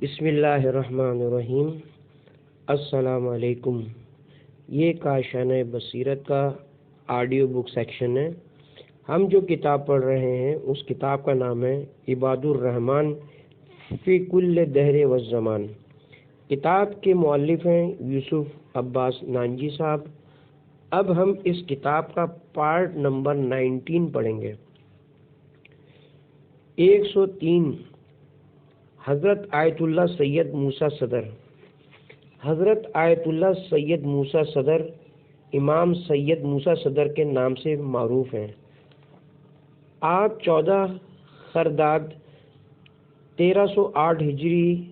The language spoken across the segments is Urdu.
بسم اللہ الرحمن الرحیم۔ السلام علیکم۔ یہ کاشانہ بصیرت کا آڈیو بک سیکشن ہے۔ ہم جو کتاب پڑھ رہے ہیں اس کتاب کا نام ہے عباد الرحمن فی کل دہر و زمان۔ کتاب کے مؤلف ہیں یوسف عباس نانجی صاحب۔ اب ہم اس کتاب کا پارٹ نمبر 19 پڑھیں گے۔ 103 حضرت آیت اللہ سید موسیٰ صدر۔ حضرت آیت اللہ سید موسیٰ صدر امام سید موسیٰ صدر کے نام سے معروف ہیں۔ آپ 14 خرداد 1308 ہجری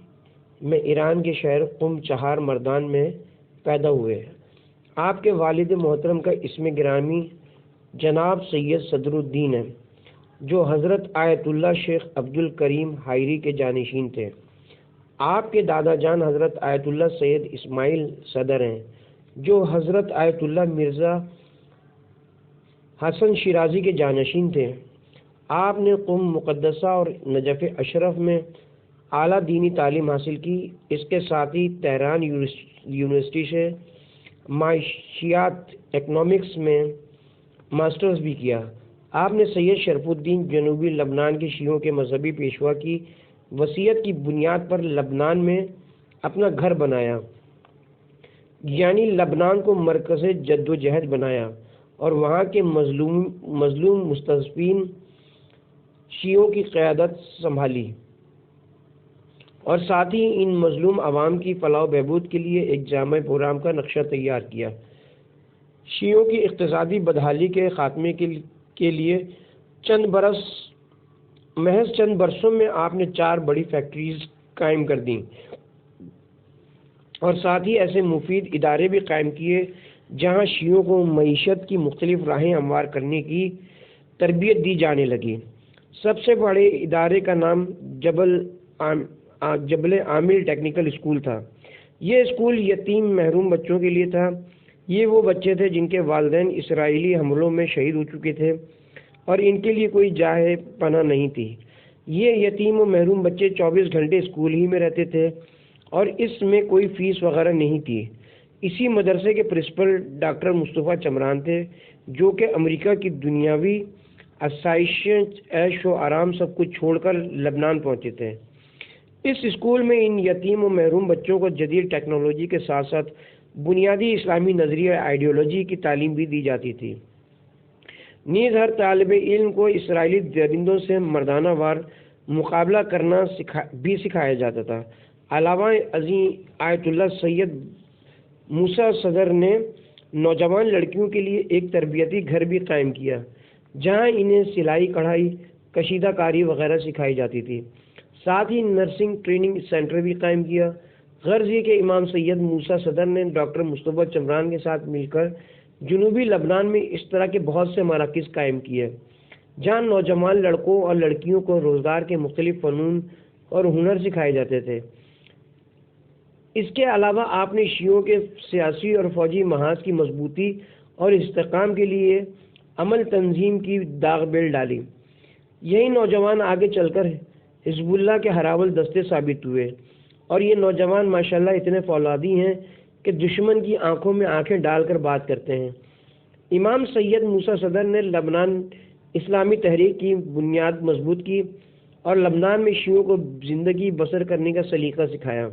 میں ایران کے شہر قم چہار مردان میں پیدا ہوئے۔ آپ کے والد محترم کا اسم گرامی جناب سید صدر الدین ہے، جو حضرت آیت اللہ شیخ عبد الکریم حائری کے جانشین تھے۔ آپ کے دادا جان حضرت آیت اللہ سید اسماعیل صدر ہیں، جو حضرت آیت اللہ مرزا حسن شیرازی کے جانشین تھے۔ آپ نے قم مقدسہ اور نجف اشرف میں اعلیٰ دینی تعلیم حاصل کی۔ اس کے ساتھ ہی تہران یونیورسٹی سے معاشیات اکنامکس میں ماسٹرز بھی کیا۔ آپ نے سید شرف الدین جنوبی لبنان کے شیعوں کے مذہبی پیشوا کی وصیت کی بنیاد پر لبنان میں اپنا گھر بنایا، یعنی لبنان کو مرکز جد و جہد بنایا اور وہاں کے مظلوم مستضعفین شیعوں کی قیادت سنبھالی، اور ساتھ ہی ان مظلوم عوام کی فلاح و بہبود کے لیے ایک جامع پروگرام کا نقشہ تیار کیا۔ شیعوں کی اقتصادی بدحالی کے خاتمے کے لیے محض چند برسوں میں آپ نے 4 بڑی فیکٹریز قائم کر دیں، اور ساتھ ہی ایسے مفید ادارے بھی قائم کیے جہاں شیعوں کو معیشت کی مختلف راہیں ہموار کرنے کی تربیت دی جانے لگی۔ سب سے بڑے ادارے کا نام جبل عامل ٹیکنیکل اسکول تھا۔ یہ اسکول یتیم محروم بچوں کے لیے تھا۔ یہ وہ بچے تھے جن کے والدین اسرائیلی حملوں میں شہید ہو چکے تھے اور ان کے لیے کوئی جاہ پناہ نہیں تھی۔ یہ یتیم و محروم بچے 24 گھنٹے اسکول ہی میں رہتے تھے اور اس میں کوئی فیس وغیرہ نہیں تھی۔ اسی مدرسے کے پرنسپل ڈاکٹر مصطفیٰ چمران تھے، جو کہ امریکہ کی دنیاوی آسائشیں، عیش و آرام سب کچھ چھوڑ کر لبنان پہنچے تھے۔ اس اسکول میں ان یتیم و محروم بچوں کو جدید ٹیکنالوجی کے ساتھ ساتھ بنیادی اسلامی نظریہ آئیڈیالوجی کی تعلیم بھی دی جاتی تھی۔ نیز ہر طالب علم کو اسرائیلی درندوں سے مردانہ وار مقابلہ کرنا بھی سکھایا جاتا تھا۔ علاوہ ازیں آیت اللہ سید موسیٰ صدر نے نوجوان لڑکیوں کے لیے ایک تربیتی گھر بھی قائم کیا، جہاں انہیں سلائی کڑھائی، کشیدہ کاری وغیرہ سکھائی جاتی تھی۔ ساتھ ہی نرسنگ ٹریننگ سینٹر بھی قائم کیا۔ غرض یہ کہ امام سید موسیٰ صدر نے ڈاکٹر مصطفیٰ چمران کے ساتھ مل کر جنوبی لبنان میں اس طرح کے بہت سے مراکز قائم کیے، جہاں نوجوان لڑکوں اور لڑکیوں کو روزگار کے مختلف فنون اور ہنر سکھائے جاتے تھے۔ اس کے علاوہ آپ نے شیعوں کے سیاسی اور فوجی محاذ کی مضبوطی اور استحکام کے لیے عمل تنظیم کی داغ بیل ڈالی۔ یہی نوجوان آگے چل کر حزب اللہ کے ہراول دستے ثابت ہوئے، اور یہ نوجوان ماشاءاللہ اتنے فولادی ہیں کہ دشمن کی آنکھوں میں آنکھیں ڈال کر بات کرتے ہیں۔ امام سید موسیٰ صدر نے لبنان اسلامی تحریک کی بنیاد مضبوط کی اور لبنان میں شیعوں کو زندگی بسر کرنے کا سلیقہ سکھایا۔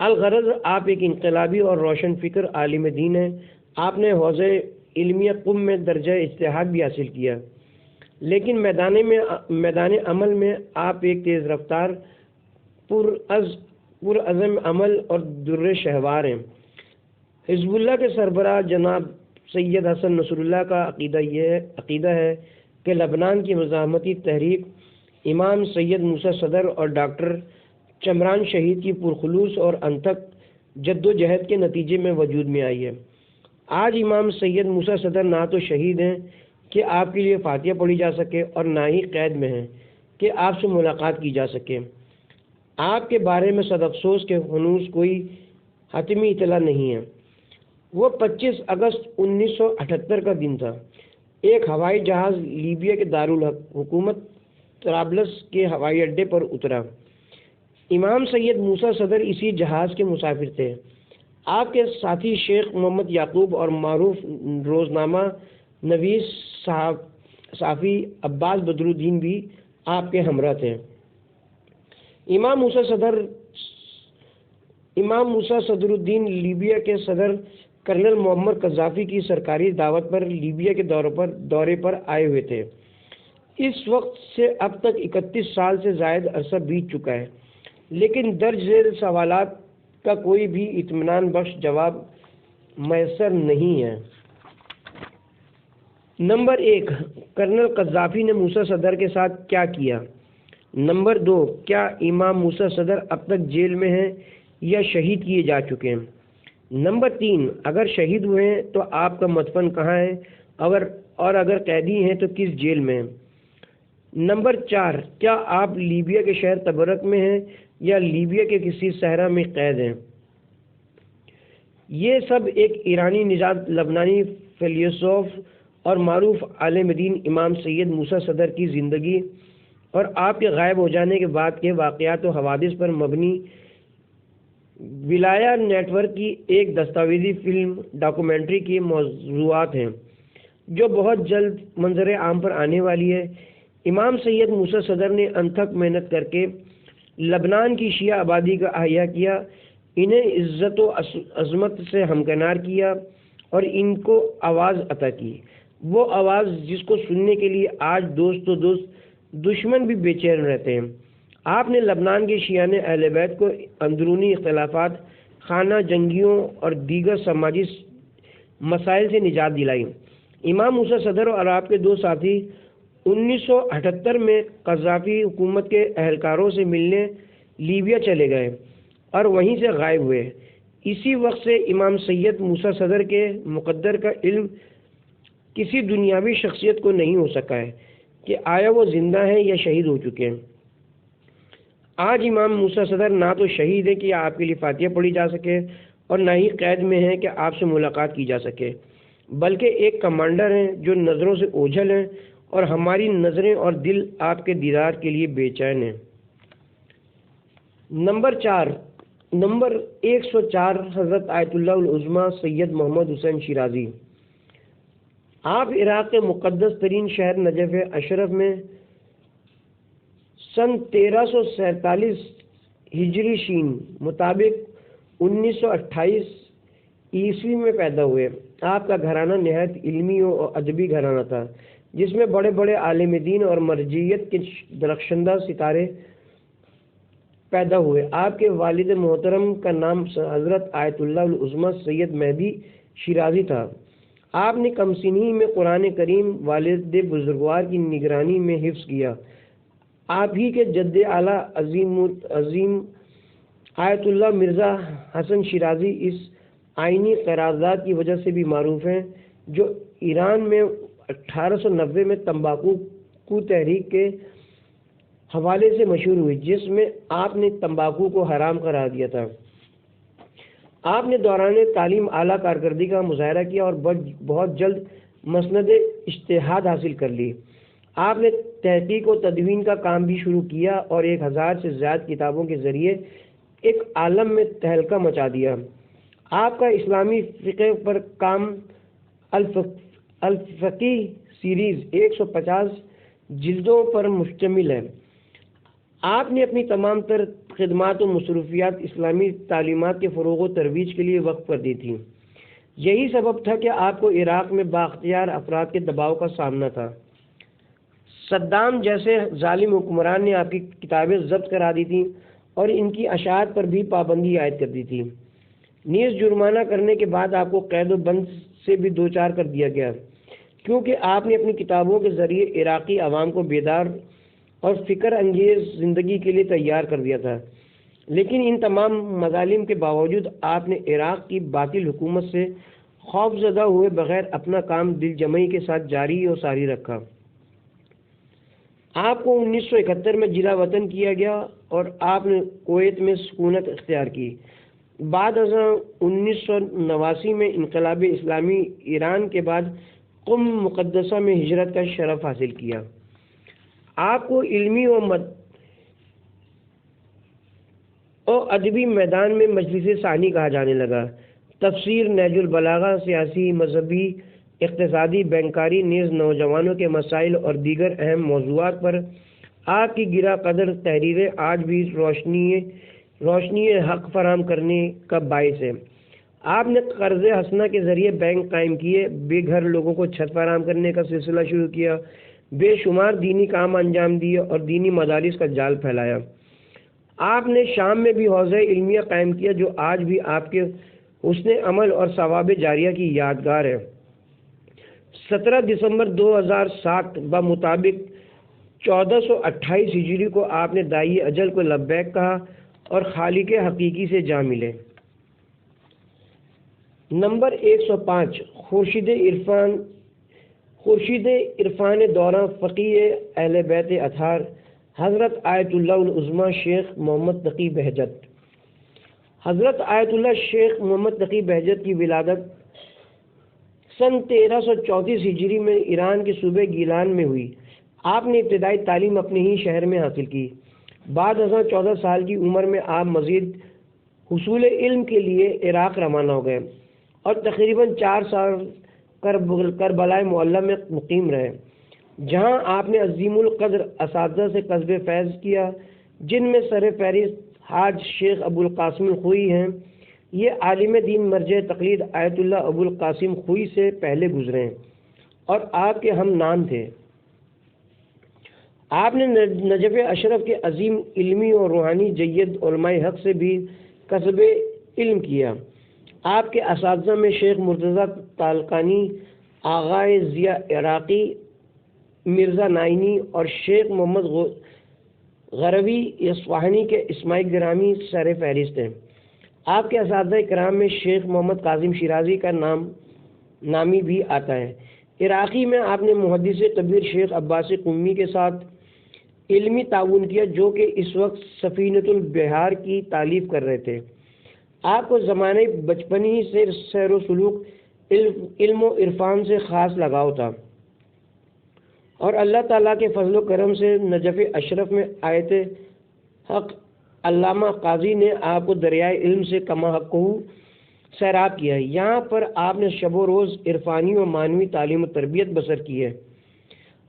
الغرض آپ ایک انقلابی اور روشن فکر عالم دین ہیں۔ آپ نے حوزہ علمیہ قم میں درجہ اجتہاد بھی حاصل کیا، لیکن میدان عمل میں آپ ایک تیز رفتار، پرعزم عمل اور در شہوار ہیں۔ حزب اللہ کے سربراہ جناب سید حسن نصر اللہ کا عقیدہ ہے کہ لبنان کی مزاحمتی تحریک امام سید موسیٰ صدر اور ڈاکٹر چمران شہید کی پرخلوص اور انتھک جد و جہد کے نتیجے میں وجود میں آئی ہے۔ آج امام سید موسیٰ صدر نہ تو شہید ہیں کہ آپ کے لیے فاتحہ پڑھی جا سکے، اور نہ ہی قید میں ہیں کہ آپ سے ملاقات کی جا سکے۔ آپ کے بارے میں صد افسوس کہ ہنوز کوئی حتمی اطلاع نہیں ہے۔ وہ 25 اگست 1978 کا دن تھا۔ ایک ہوائی جہاز لیبیا کے دارالحکومت طرابلس کے ہوائی اڈے پر اترا۔ امام سید موسیٰ صدر اسی جہاز کے مسافر تھے۔ آپ کے ساتھی شیخ محمد یعقوب اور معروف روزنامہ نویس صحافی عباس بدر الدین بھی آپ کے ہمراہ تھے۔ امام موسیٰ صدر الدین لیبیا کے صدر کرنل معمر قذافی کی سرکاری دعوت پر لیبیا کے دورے پر آئے ہوئے تھے۔ اس وقت سے اب تک 31 سال سے زائد عرصہ بیت چکا ہے، لیکن درج ذیل سوالات کا کوئی بھی اطمینان بخش جواب میسر نہیں ہے۔ نمبر 1، کرنل قذافی نے موسیٰ صدر کے ساتھ کیا کیا؟ نمبر 2، کیا امام موسیٰ صدر اب تک جیل میں ہیں یا شہید کیے جا چکے ہیں؟ نمبر 3، اگر شہید ہوئے ہیں تو آپ کا مدفن کہاں ہے، اور اگر قیدی ہیں تو کس جیل میں ہیں؟ نمبر 4، کیا آپ لیبیا کے شہر تبرک میں ہیں یا لیبیا کے کسی صحرا میں قید ہیں؟ یہ سب ایک ایرانی نژاد لبنانی فیلسوف اور معروف عالم دین امام سید موسیٰ صدر کی زندگی اور آپ کے غائب ہو جانے کے بعد کے واقعات و حوادث پر مبنی ولایا نیٹ ورک کی ایک دستاویزی فلم ڈاکومنٹری کے موضوعات ہیں جو بہت جلد منظر عام پر آنے والی ہے۔ امام سید موسیٰ صدر نے انتھک محنت کر کے لبنان کی شیعہ آبادی کا احیاء کیا، انہیں عزت و عظمت سے ہمکنار کیا اور ان کو آواز عطا کی، وہ آواز جس کو سننے کے لیے آج دوست و دشمن بھی بے چین رہتے ہیں۔ آپ نے لبنان کے شیعہ اہل بیت کو اندرونی اختلافات، خانہ جنگیوں اور دیگر سماجی مسائل سے نجات دلائی۔ امام موسیٰ صدر اور آپ کے دو ساتھی 1978 میں قذافی حکومت کے اہلکاروں سے ملنے لیبیا چلے گئے اور وہیں سے غائب ہوئے۔ اسی وقت سے امام سید موسیٰ صدر کے مقدر کا علم کسی دنیاوی شخصیت کو نہیں ہو سکا ہے کہ آیا وہ زندہ ہیں یا شہید ہو چکے ہیں۔ آج امام موسیٰ صدر نہ تو شہید ہے کہ آپ کے لیے فاتحہ پڑھی جا سکے اور نہ ہی قید میں ہیں کہ آپ سے ملاقات کی جا سکے، بلکہ ایک کمانڈر ہیں جو نظروں سے اوجھل ہیں اور ہماری نظریں اور دل آپ کے دیدار کے لیے بے چین ہیں۔ نمبر 104، حضرت آیت اللہ العظمیٰ سید محمد حسین شیرازی۔ آپ عراق کے مقدس ترین شہر نجف اشرف میں سن 1347 ہجری شین مطابق 1928 عیسوی میں پیدا ہوئے۔ آپ کا گھرانہ نہایت علمی اور ادبی گھرانہ تھا، جس میں بڑے بڑے عالم دین اور مرجعیت کے درخشندہ ستارے پیدا ہوئے۔ آپ کے والد محترم کا نام حضرت آیت اللہ العظمیٰ سید مہدی شیرازی تھا۔ آپ نے کم سنی میں قرآن کریم والد بزرگوار کی نگرانی میں حفظ کیا۔ آپ ہی کے جد اعلیٰ عظیم آیت اللہ مرزا حسن شیرازی اس آئینی قرارداد کی وجہ سے بھی معروف ہیں جو ایران میں 1890 میں تمباکو تحریک کے حوالے سے مشہور ہوئی، جس میں آپ نے تمباکو کو حرام قرار دیا تھا۔ آپ نے دوران تعلیم اعلیٰ کارکردگی کا مظاہرہ کیا اور بہت جلد مسند اجتہاد حاصل کر لی۔ آپ نے تحقیق و تدوین کا کام بھی شروع کیا اور 1000 سے زیادہ کتابوں کے ذریعے ایک عالم میں تہلکہ مچا دیا۔ آپ کا اسلامی فقہ پر کام الفقی سیریز 150 جلدوں پر مشتمل ہے۔ آپ نے اپنی تمام تر خدمات و مصروفیات اسلامی تعلیمات کے فروغ و ترویج کے لیے وقف کر دی تھی۔ یہی سبب تھا کہ آپ کو عراق میں بااختیار افراد کے دباؤ کا سامنا تھا۔ صدام جیسے ظالم حکمران نے آپ کی کتابیں ضبط کرا دی تھیں اور ان کی اشاعت پر بھی پابندی عائد کر دی تھی۔ نیز جرمانہ کرنے کے بعد آپ کو قید و بند سے بھی دوچار کر دیا گیا، کیونکہ آپ نے اپنی کتابوں کے ذریعے عراقی عوام کو بیدار اور فکر انگیز زندگی کے لیے تیار کر دیا تھا۔ لیکن ان تمام مظالم کے باوجود آپ نے عراق کی باطل حکومت سے خوف زدہ ہوئے بغیر اپنا کام دل جمعی کے ساتھ جاری و ساری رکھا۔ آپ کو 1971 میں جلا وطن کیا گیا اور آپ نے کویت میں سکونت اختیار کی۔ بعد ازاں 1989 میں انقلاب اسلامی ایران کے بعد قم مقدسہ میں ہجرت کا شرف حاصل کیا۔ آپ کو علمی و اور ادبی میدان میں مجلس ثانی کہا جانے لگا۔ تفسیر، نہج البلاغہ، سیاسی، مذہبی، اقتصادی، بینکاری نیز نوجوانوں کے مسائل اور دیگر اہم موضوعات پر آپ کی گرا قدر تحریریں آج بھی روشنی حق فراہم کرنے کا باعث ہے۔ آپ نے قرض حسنہ کے ذریعے بینک قائم کیے، بے گھر لوگوں کو چھت فراہم کرنے کا سلسلہ شروع کیا، بے شمار دینی کام انجام دیے اور دینی مدارس کا جال پھیلایا۔ آپ نے شام میں بھی حوزہ علمیہ قائم کیا جو آج بھی آپ کے حسن عمل اور ثواب جاریہ کی یادگار ہے۔ 17 دسمبر 2007 بمطابق 1428 ہجری کو آپ نے دائی اجل کو لبیک کہا اور خالق حقیقی سے جا ملے۔ نمبر 105 خورشید عرفان دورہ فقیہ اہل بیت اطہار حضرت آیت اللہ العظمیٰ شیخ محمد تقی بہجت۔ حضرت آیت اللہ شیخ محمد تقی بہجت کی ولادت سن 1334 ہجری میں ایران کے صوبہ گیلان میں ہوئی۔ آپ نے ابتدائی تعلیم اپنے ہی شہر میں حاصل کی۔ بعد ازاں 14 سال کی عمر میں آپ مزید حصول علم کے لیے عراق روانہ ہو گئے اور تقریباً 4 سال کربلائے معلیٰ میں مقیم رہے، جہاں آپ نے عظیم القدر اساتذہ سے کسب فیض کیا، جن میں سر فہرست حاج شیخ ابو القاسم الخوئی ہیں۔ یہ عالم دین مرجع تقلید آیت اللہ ابو القاسم خوئی سے پہلے گزرے ہیں اور آپ کے ہم نام تھے۔ آپ نے نجف اشرف کے عظیم علمی اور روحانی جید علماء حق سے بھی کسب علم کیا۔ آپ کے اساتذہ میں شیخ مرتضیٰ تالقانی، آغائے ضیاء عراقی، مرزا نائینی اور شیخ محمد غروی اصفہانی کے اسماعیل گرامی سر فہرست ہیں۔ آپ کے اساتذہ کرام میں شیخ محمد کاظم شیرازی کا نامی بھی آتا ہے۔ عراقی میں آپ نے محدث کبیر شیخ عباس قمی کے ساتھ علمی تعاون کیا، جو کہ اس وقت سفینۃ البحار کی تالیف کر رہے تھے۔ آپ کو زمانہ بچپن ہی سے سیر و سلوک، علم و عرفان سے خاص لگاؤ تھا اور اللہ تعالیٰ کے فضل و کرم سے نجف اشرف میں آیت حق علامہ قاضی نے آپ کو دریائے علم سے کما حق سیراب کیا ہے۔ یہاں پر آپ نے شب و روز عرفانی و معنوی تعلیم و تربیت بسر کی ہے۔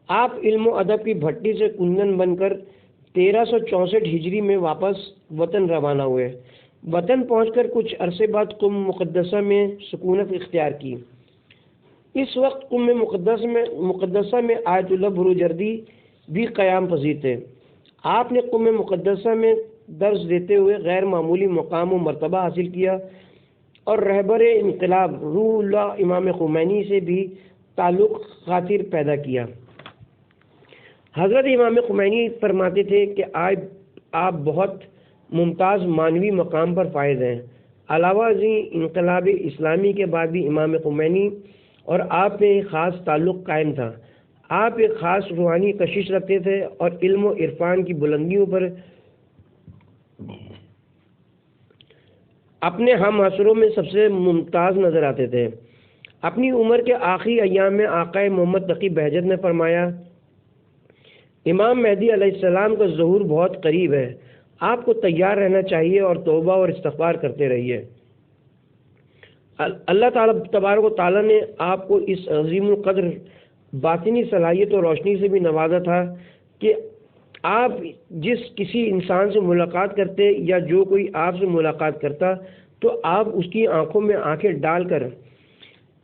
آپ علم و ادب کی بھٹی سے کندن بن کر 1364 ہجری میں واپس وطن روانہ ہوئے۔ وطن پہنچ کر کچھ عرصے بعد قم مقدسہ میں سکونت اختیار کی۔ اس وقت قم مقدسہ میں آیت اللہ بروجردی بھی قیام پذیر تھے۔ آپ نے قم مقدسہ میں درس دیتے ہوئے غیر معمولی مقام و مرتبہ حاصل کیا اور رہبر انقلاب روح اللہ امام خمینی سے بھی تعلق خاطر پیدا کیا۔ حضرت امام خمینی فرماتے تھے کہ آپ بہت ممتاز معنوی مقام پر فائز ہیں۔ علاوہ ازیں انقلاب اسلامی کے بعد بھی امام خمینی اور آپ میں ایک خاص تعلق قائم تھا۔ آپ ایک خاص روحانی کشش رکھتے تھے اور علم و عرفان کی بلندیوں پر اپنے ہم عصروں میں سب سے ممتاز نظر آتے تھے۔ اپنی عمر کے آخری ایام میں آقا محمد تقی بہجت نے فرمایا، امام مہدی علیہ السلام کا ظہور بہت قریب ہے، آپ کو تیار رہنا چاہیے اور توبہ اور استغفار کرتے رہیے۔ اللہ تعالیٰ تبارک و تعالیٰ نے آپ کو اس عظیم القدر باطنی صلاحیت اور روشنی سے بھی نوازا تھا کہ آپ جس کسی انسان سے ملاقات کرتے یا جو کوئی آپ سے ملاقات کرتا تو آپ اس کی آنکھوں میں آنکھیں ڈال کر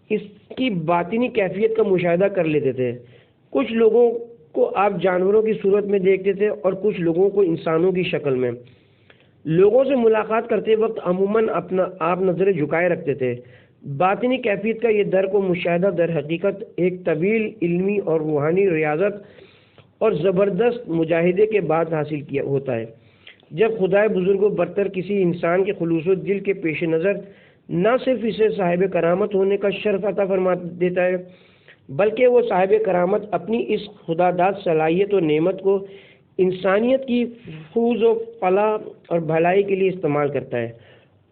اس کی باطنی کیفیت کا مشاہدہ کر لیتے تھے۔ کچھ لوگوں کو آپ جانوروں کی صورت میں دیکھتے تھے اور کچھ لوگوں کو انسانوں کی شکل میں۔ لوگوں سے ملاقات کرتے وقت عموماً آپ نظریں جھکائے رکھتے تھے۔ باطنی کیفیت کا یہ درک و مشاہدہ در حقیقت ایک طویل علمی اور روحانی ریاضت اور زبردست مجاہدے کے بعد حاصل کیا ہوتا ہے، جب خدائے بزرگ و برتر کسی انسان کے خلوص و دل کے پیش نظر نہ صرف اسے صاحب کرامت ہونے کا شرف عطا فرما دیتا ہے، بلکہ وہ صاحب کرامت اپنی اس خدا داد صلاحیت و نعمت کو انسانیت کی فوز و فلاح اور بھلائی کے لیے استعمال کرتا ہے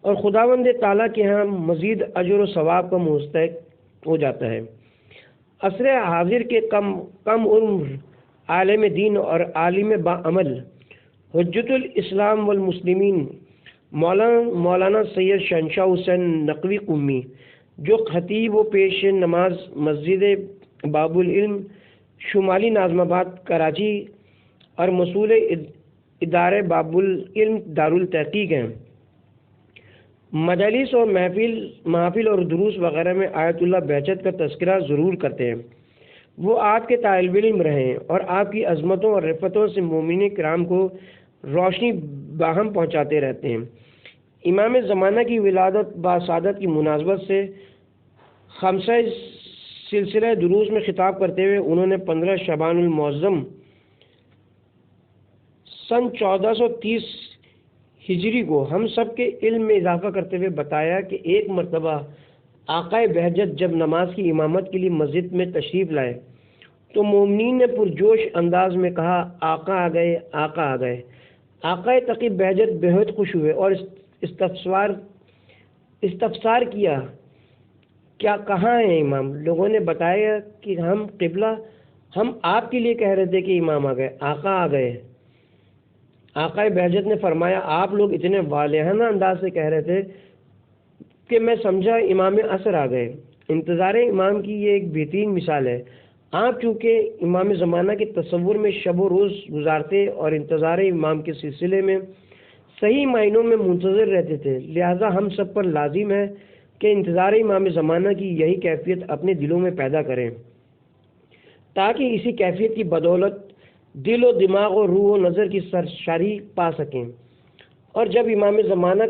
اور خداوند تعالیٰ کے ہاں مزید اجر و ثواب کا مستحق ہو جاتا ہے۔ عصر حاضر کے کم عمر عالم دین اور عالم با عمل حجت الاسلام والمسلمین مولانا سید شہنشاہ حسین نقوی قمی جو خطیب و پیش نماز مسجد باب العلم شمالی ناظم آباد کراچی اور مسئول ادارے باب العلم دارالتحقیق ہیں، مجالس اور محافل اور دروس وغیرہ میں آیت اللہ بہجت کا تذکرہ ضرور کرتے ہیں۔ وہ آپ کے طالب علم رہے ہیں اور آپ کی عظمتوں اور رفتوں سے مومنین کرام کو روشنی باہم پہنچاتے رہتے ہیں۔ امام زمانہ کی ولادت باسعادت کی مناسبت سے خمسہ سلسلہ دروس میں خطاب کرتے ہوئے انہوں نے 15 شعبان المعظم سن 1430 ہجری کو ہم سب کے علم میں اضافہ کرتے ہوئے بتایا کہ ایک مرتبہ آقائے بہجت جب نماز کی امامت کے لیے مسجد میں تشریف لائے تو مومنین نے پرجوش انداز میں کہا، آقا آ گئے، آقا آ گئے۔ آقائے تقی بہجت بہت خوش ہوئے اور استفسار کیا، کیا کہاں ہیں امام؟ لوگوں نے بتایا کہ ہم قبلہ، ہم آپ کے لیے کہہ رہے تھے کہ امام آ گئے، آقا آ گئے۔ آقائے بہجت نے فرمایا، آپ لوگ اتنے والہانہ انداز سے کہہ رہے تھے کہ میں سمجھا امام عصر آ گئے۔ انتظار امام کی یہ ایک بہترین مثال ہے۔ آپ چونکہ امام زمانہ کے تصور میں شب و روز گزارتے اور انتظار امام کے سلسلے میں صحیح معنوں میں منتظر رہتے تھے، لہذا ہم سب پر لازم ہے کہ انتظار امام زمانہ کی یہی کیفیت اپنے دلوں میں پیدا کریں تاکہ اسی کیفیت کی بدولت دل و دماغ و روح و نظر کی سرشاری پا سکیں، اور جب امام زمانہ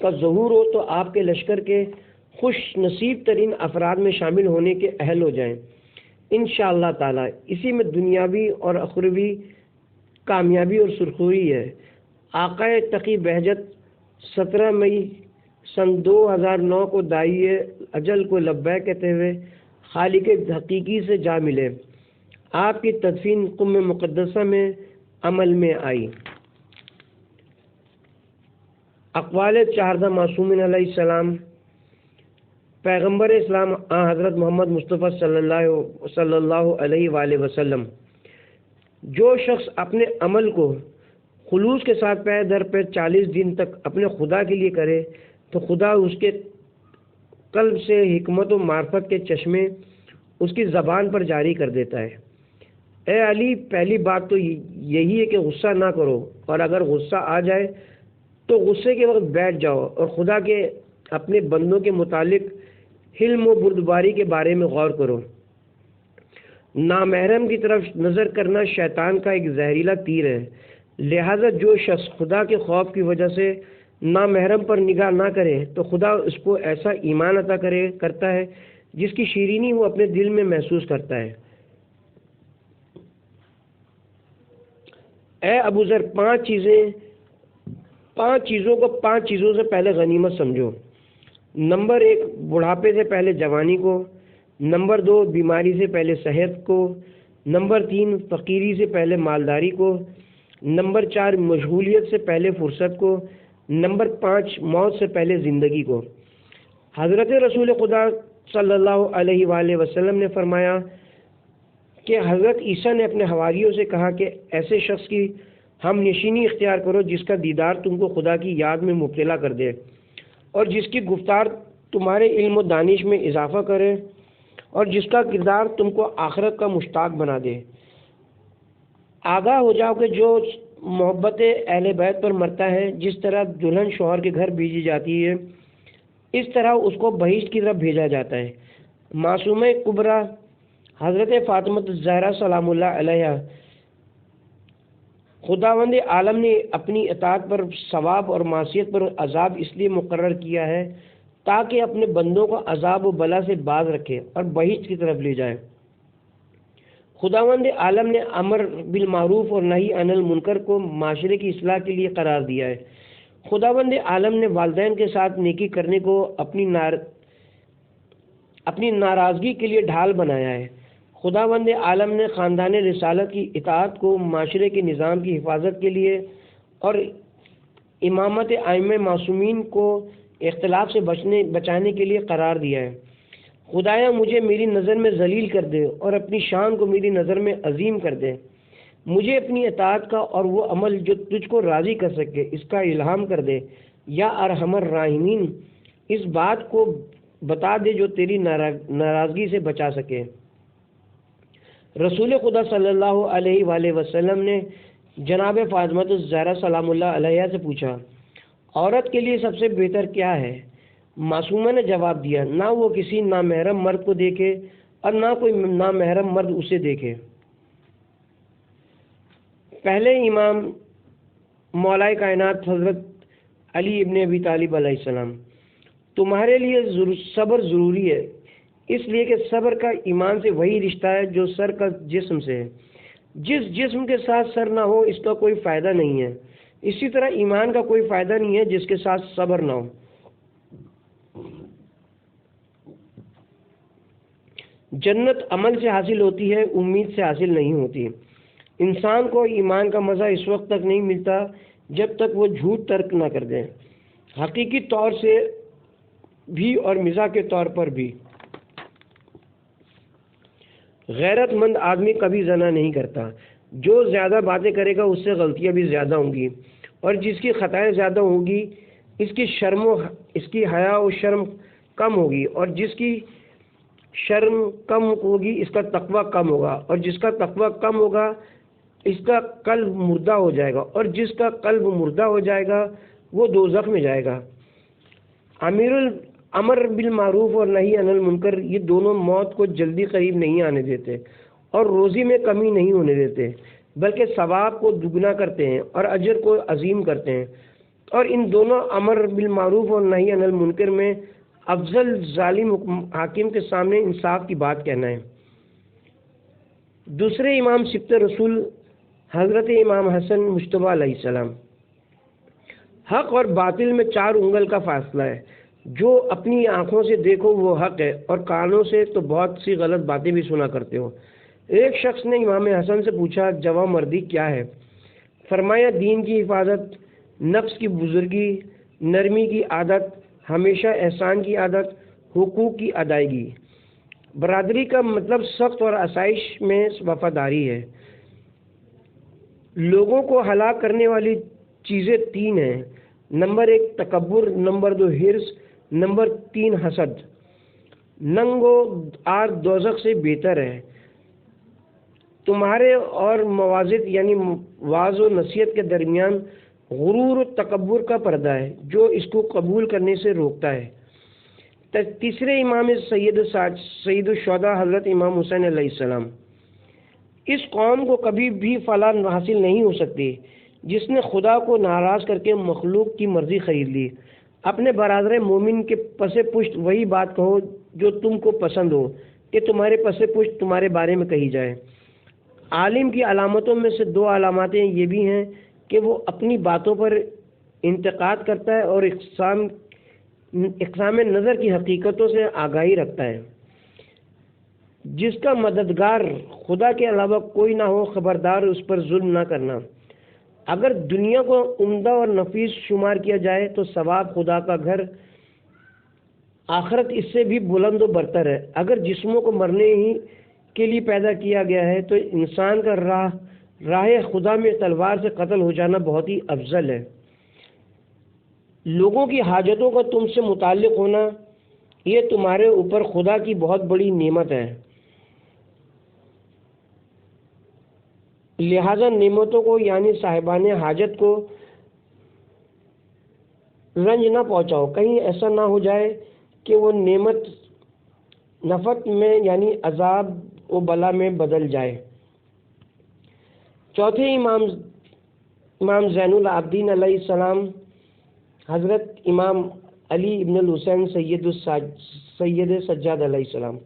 کا ظہور ہو تو آپ کے لشکر کے خوش نصیب ترین افراد میں شامل ہونے کے اہل ہو جائیں انشاءاللہ تعالی۔ اسی میں دنیاوی اور اخروی کامیابی اور سرخروئی ہے۔ آقائے تقی بہجت 17 مئی سن 2009 کو داعی اجل کو لبیک کہتے ہوئے خالق حقیقی سے جا ملے۔ آپ کی تدفین قم مقدسہ میں عمل میں آئی۔ اقوال 14 معصومین علیہ السلام۔ پیغمبر اسلام حضرت محمد مصطفیٰ صلی اللہ علیہ وآلہ وسلم، جو شخص اپنے عمل کو خلوص کے ساتھ پے در پہ 40 دن تک اپنے خدا کے لیے کرے تو خدا اس کے قلب سے حکمت و معرفت کے چشمے اس کی زبان پر جاری کر دیتا ہے۔ اے علی، پہلی بات تو یہی ہے کہ غصہ نہ کرو، اور اگر غصہ آ جائے تو غصے کے وقت بیٹھ جاؤ اور خدا کے اپنے بندوں کے متعلق حلم و بردباری کے بارے میں غور کرو۔ نامحرم کی طرف نظر کرنا شیطان کا ایک زہریلا تیر ہے، لہذا جو شخص خدا کے خوف کی وجہ سے نامحرم پر نگاہ نہ کرے تو خدا اس کو ایسا ایمان عطا کرتا ہے جس کی شیرینی وہ اپنے دل میں محسوس کرتا ہے۔ اے ابو ذر، 5 چیزوں سے پہلے غنیمت سمجھو۔ نمبر 1، بڑھاپے سے پہلے جوانی کو۔ نمبر 2، بیماری سے پہلے صحت کو۔ نمبر 3، فقیری سے پہلے مالداری کو۔ نمبر 4، مشغولیت سے پہلے فرصت کو۔ نمبر 5، موت سے پہلے زندگی کو۔ حضرت رسول خدا صلی اللہ علیہ وآلہ وسلم نے فرمایا کہ حضرت عیسیٰ نے اپنے حواریوں سے کہا کہ ایسے شخص کی ہم نشینی اختیار کرو جس کا دیدار تم کو خدا کی یاد میں مبتلا کر دے اور جس کی گفتار تمہارے علم و دانش میں اضافہ کرے اور جس کا کردار تم کو آخرت کا مشتاق بنا دے۔ آگاہ ہو جاؤ کہ جو محبت اہل بیت پر مرتا ہے، جس طرح دلہن شوہر کے گھر بھیجی جاتی ہے اس طرح اس کو بہشت کی طرف بھیجا جاتا ہے۔ معصومہ کبریٰ حضرت فاطمہ الزہرا سلام اللہ علیہا، خداوند عالم نے اپنی اطاعت پر ثواب اور معصیت پر عذاب اس لیے مقرر کیا ہے تاکہ اپنے بندوں کو عذاب و بلا سے باز رکھے اور بہشت کی طرف لے جائے۔ خداوند عالم نے امر بالمعروف اور نہی عن المنکر کو معاشرے کی اصلاح کے لیے قرار دیا ہے۔ خداوند عالم نے والدین کے ساتھ نیکی کرنے کو اپنی ناراضگی کے لیے ڈھال بنایا ہے۔ خداوند عالم نے خاندان رسالت کی اطاعت کو معاشرے کے نظام کی حفاظت کے لیے اور امامت ائمہ معصومین کو اختلاف سے بچانے کے لیے قرار دیا ہے۔ خدایا مجھے میری نظر میں ذلیل کر دے اور اپنی شان کو میری نظر میں عظیم کر دے۔ مجھے اپنی اطاعت کا اور وہ عمل جو تجھ کو راضی کر سکے اس کا الہام کر دے، یا ارحم الراحمین اس بات کو بتا دے جو تیری ناراضگی سے بچا سکے۔ رسول خدا صلی اللہ علیہ وآلہ وسلم نے جناب فاطمہ الزہرا سلام اللہ علیہا سے پوچھا، عورت کے لیے سب سے بہتر کیا ہے؟ معصومہ نے جواب دیا، نہ وہ کسی نامحرم مرد کو دیکھے اور نہ کوئی نامحرم مرد اسے دیکھے۔ پہلے امام مولا کائنات حضرت علی ابن ابی طالب علیہ السلام، تمہارے لیے صبر ضروری ہے، اس لیے کہ صبر کا ایمان سے وہی رشتہ ہے جو سر کا جسم سے ہے۔ جس جسم کے ساتھ سر نہ ہو اس کا کوئی فائدہ نہیں ہے، اسی طرح ایمان کا کوئی فائدہ نہیں ہے جس کے ساتھ صبر نہ ہو۔ جنت عمل سے حاصل ہوتی ہے، امید سے حاصل نہیں ہوتی۔ انسان کو ایمان کا مزہ اس وقت تک نہیں ملتا جب تک وہ جھوٹ ترک نہ کر دے، حقیقی طور سے بھی اور مزاح کے طور پر بھی۔ غیرت مند آدمی کبھی زنا نہیں کرتا، جو زیادہ باتیں کرے گا اس سے غلطیاں بھی زیادہ ہوں گی، اور جس کی خطائیں زیادہ ہوں گی اس کی حیا و شرم کم ہوگی، اور جس کی شرم کم ہوگی اس کا تقوی کم ہوگا، اور جس کا تقوی کم ہوگا اس کا قلب مردہ ہو جائے گا، اور جس کا قلب مردہ ہو جائے گا وہ دوزخ میں جائے گا۔ امر بالمعروف اور نہی عن المنکر یہ دونوں موت کو جلدی قریب نہیں آنے دیتے اور روزی میں کمی نہیں ہونے دیتے، بلکہ ثواب کو دگنا کرتے ہیں اور اجر کو عظیم کرتے ہیں، اور ان دونوں امر بالمعروف اور نہی عن المنکر میں افضل ظالم حاکم کے سامنے انصاف کی بات کہنا ہے۔ دوسرے امام سبط رسول حضرت امام حسن مجتبیٰ علیہ السلام، حق اور باطل میں 4 انگل کا فاصلہ ہے، جو اپنی آنکھوں سے دیکھو وہ حق ہے اور کانوں سے تو بہت سی غلط باتیں بھی سنا کرتے ہو۔ ایک شخص نے امام حسن سے پوچھا، جوان مردی کیا ہے؟ فرمایا، دین کی حفاظت، نفس کی بزرگی، نرمی کی عادت، ہمیشہ احسان کی عادت، حقوق کی ادائیگی۔ برادری کا مطلب سخت اور آسائش میں وفاداری ہے۔ لوگوں کو ہلاک کرنے والی چیزیں 3 ہیں، نمبر 1 تکبر، نمبر 2 حرص، نمبر 3 حسد۔ ننگ و عار دوزخ سے بہتر ہے۔ تمہارے اور موازد یعنی واعظ و نصیحت کے درمیان غرور و تکبر کا پردہ ہے جو اس کو قبول کرنے سے روکتا ہے۔ تیسرے امام سید الشہداء حضرت امام حسین علیہ السلام، اس قوم کو کبھی بھی فلاح حاصل نہیں ہو سکتی جس نے خدا کو ناراض کر کے مخلوق کی مرضی خرید لی۔ اپنے برادر مومن کے پس پشت وہی بات کہو جو تم کو پسند ہو کہ تمہارے پس پشت تمہارے بارے میں کہی جائے۔ عالم کی علامتوں میں سے 2 علامتیں یہ بھی ہیں کہ وہ اپنی باتوں پر انتقاد کرتا ہے اور اقسام نظر کی حقیقتوں سے آگاہی رکھتا ہے۔ جس کا مددگار خدا کے علاوہ کوئی نہ ہو، خبردار اس پر ظلم نہ کرنا۔ اگر دنیا کو عمدہ اور نفیس شمار کیا جائے تو ثواب خدا کا گھر آخرت اس سے بھی بلند و برتر ہے۔ اگر جسموں کو مرنے ہی کے لیے پیدا کیا گیا ہے تو انسان کا راہ خدا میں تلوار سے قتل ہو جانا بہت ہی افضل ہے۔ لوگوں کی حاجتوں کا تم سے متعلق ہونا یہ تمہارے اوپر خدا کی بہت بڑی نعمت ہے، لہذا نعمتوں کو یعنی صاحبان حاجت کو رنج نہ پہنچاؤ، کہیں ایسا نہ ہو جائے کہ وہ نعمت نفت میں یعنی عذاب و بلا میں بدل جائے۔ چوتھے امام زین العابدین علیہ السلام حضرت امام علی ابن الحسین سید سجاد علیہ السلام،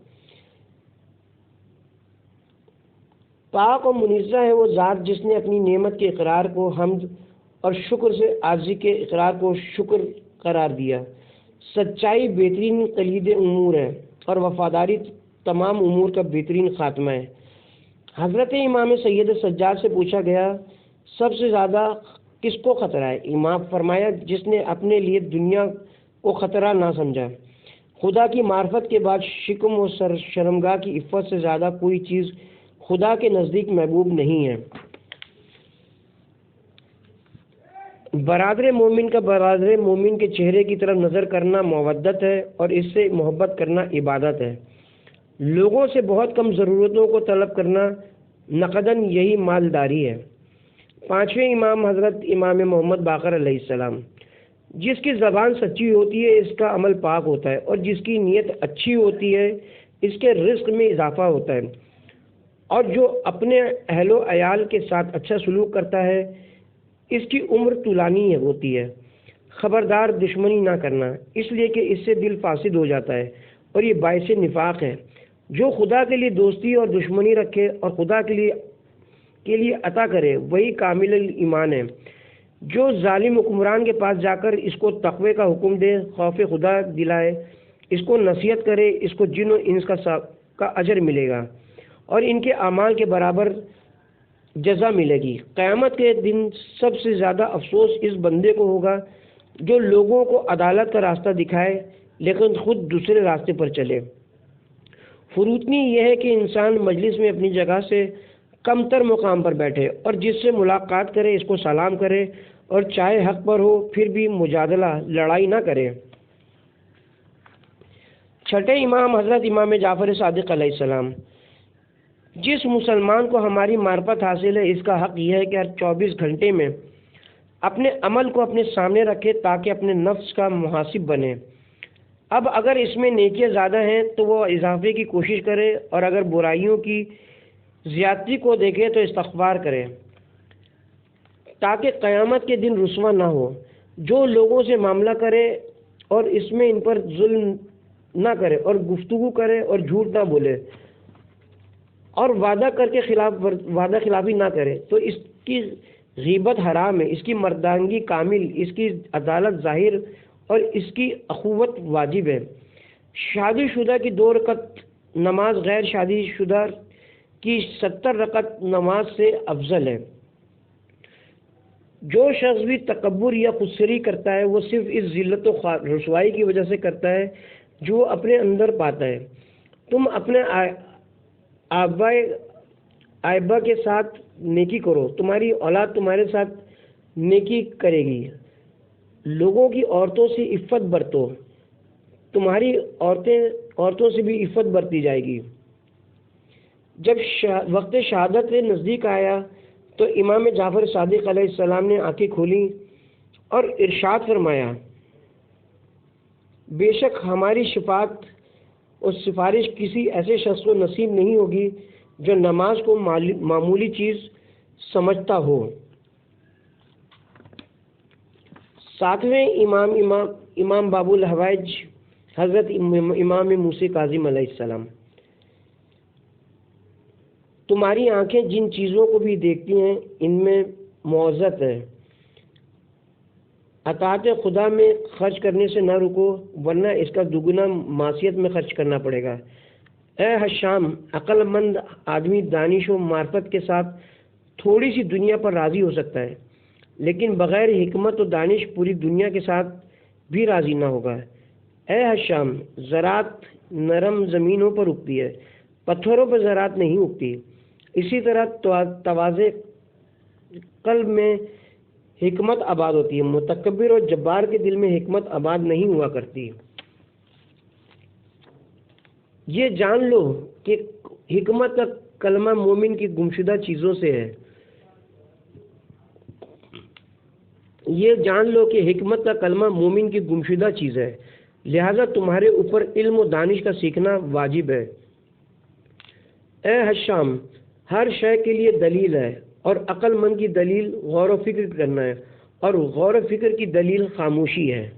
پاک و منزہ ہے وہ ذات جس نے اپنی نعمت کے اقرار کو حمد اور شکر سے عاجزی کے اقرار کو شکر قرار دیا۔ سچائی بہترین کلید امور ہے اور وفاداری تمام امور کا بہترین خاتمہ ہے۔ حضرت امام سید سجاد سے پوچھا گیا، سب سے زیادہ کس کو خطرہ ہے؟ امام فرمایا، جس نے اپنے لیے دنیا کو خطرہ نہ سمجھا۔ خدا کی معرفت کے بعد شکم و شرمگاہ کی عفت سے زیادہ کوئی چیز خدا کے نزدیک محبوب نہیں ہے۔ برادر مومن کا برادر مومن کے چہرے کی طرف نظر کرنا مودت ہے اور اس سے محبت کرنا عبادت ہے۔ لوگوں سے بہت کم ضرورتوں کو طلب کرنا نقداً یہی مالداری ہے۔ پانچویں امام حضرت امام محمد باقر علیہ السلام، جس کی زبان سچی ہوتی ہے اس کا عمل پاک ہوتا ہے، اور جس کی نیت اچھی ہوتی ہے اس کے رزق میں اضافہ ہوتا ہے، اور جو اپنے اہل و عیال کے ساتھ اچھا سلوک کرتا ہے اس کی عمر طولانی ہوتی ہے۔ خبردار دشمنی نہ کرنا، اس لیے کہ اس سے دل فاسد ہو جاتا ہے اور یہ باعث نفاق ہے۔ جو خدا کے لیے دوستی اور دشمنی رکھے اور خدا کے لیے عطا کرے وہی کامل ایمان ہے۔ جو ظالم حکمران کے پاس جا کر اس کو تقوی کا حکم دے، خوف خدا دلائے، اس کو نصیحت کرے، اس کو جن و انس کا اجر ملے گا اور ان کے اعمال کے برابر جزا ملے گی۔ قیامت کے دن سب سے زیادہ افسوس اس بندے کو ہوگا جو لوگوں کو عدالت کا راستہ دکھائے لیکن خود دوسرے راستے پر چلے۔ فروتنی یہ ہے کہ انسان مجلس میں اپنی جگہ سے کم تر مقام پر بیٹھے اور جس سے ملاقات کرے اس کو سلام کرے، اور چاہے حق پر ہو پھر بھی مجادلہ لڑائی نہ کرے۔ چھٹے امام حضرت امام جعفر صادق علیہ السلام، جس مسلمان کو ہماری معرفت حاصل ہے اس کا حق یہ ہے کہ ہر 24 گھنٹے میں اپنے عمل کو اپنے سامنے رکھے تاکہ اپنے نفس کا محاسب بنے۔ اب اگر اس میں نیکیاں زیادہ ہیں تو وہ اضافے کی کوشش کرے، اور اگر برائیوں کی زیادتی کو دیکھے تو استغفار کرے تاکہ قیامت کے دن رسوا نہ ہو۔ جو لوگوں سے معاملہ کرے اور اس میں ان پر ظلم نہ کرے اور گفتگو کرے اور جھوٹ نہ بولے اور وعدہ کر کے وعدہ خلافی نہ کرے تو اس کی غیبت حرام ہے، اس کی مردانگی کامل، اس کی عدالت ظاہر اور اس کی اخوت واجب ہے۔ شادی شدہ کی 2 رکعت نماز غیر شادی شدہ کی 70 رکعت نماز سے افضل ہے۔ جو شخص بھی تکبر یا خودسری کرتا ہے وہ صرف اس ذلت و رسوائی کی وجہ سے کرتا ہے جو وہ اپنے اندر پاتا ہے۔ تم اپنے آبا کے ساتھ نیکی کرو، تمہاری اولاد تمہارے ساتھ نیکی کرے گی۔ لوگوں کی عورتوں سے عفت برتو، تمہاری عورتوں سے بھی عفت برتی جائے گی۔ جب وقت شہادت نزدیک آیا تو امام جعفر صادق علیہ السلام نے آنکھیں کھولیں اور ارشاد فرمایا، بے شک ہماری شفاعت اور سفارش کسی ایسے شخص کو نصیب نہیں ہوگی جو نماز کو معمولی چیز سمجھتا ہو۔ 7ویں امام باب الحوائج حضرت امام موسی کاظم علیہ السلام، تمہاری آنکھیں جن چیزوں کو بھی دیکھتی ہیں ان میں معزت ہے، اطاعت خدا میں خرچ کرنے سے نہ رکو ورنہ اس کا دگنا معصیت میں خرچ کرنا پڑے گا۔ اے حشام، عقل مند آدمی دانش و معرفت کے ساتھ تھوڑی سی دنیا پر راضی ہو سکتا ہے لیکن بغیر حکمت و دانش پوری دنیا کے ساتھ بھی راضی نہ ہوگا۔ اے حشام، زراعت نرم زمینوں پر اگتی ہے، پتھروں پر زراعت نہیں اگتی۔ اسی طرح تواضع قلب میں حکمت آباد ہوتی ہے، متکبر اور جبار کے دل میں حکمت آباد نہیں ہوا کرتی۔ یہ جان لو کہ حکمت کا کلمہ مومن کی گمشدہ چیزوں سے ہے۔ یہ جان لو کہ حکمت کا کلمہ مومن کی گمشدہ چیز ہے، لہذا تمہارے اوپر علم و دانش کا سیکھنا واجب ہے۔ اے حشام، ہر شے کے لیے دلیل ہے اور عقل مند کی دلیل غور و فکر کرنا ہے اور غور و فکر کی دلیل خاموشی ہے۔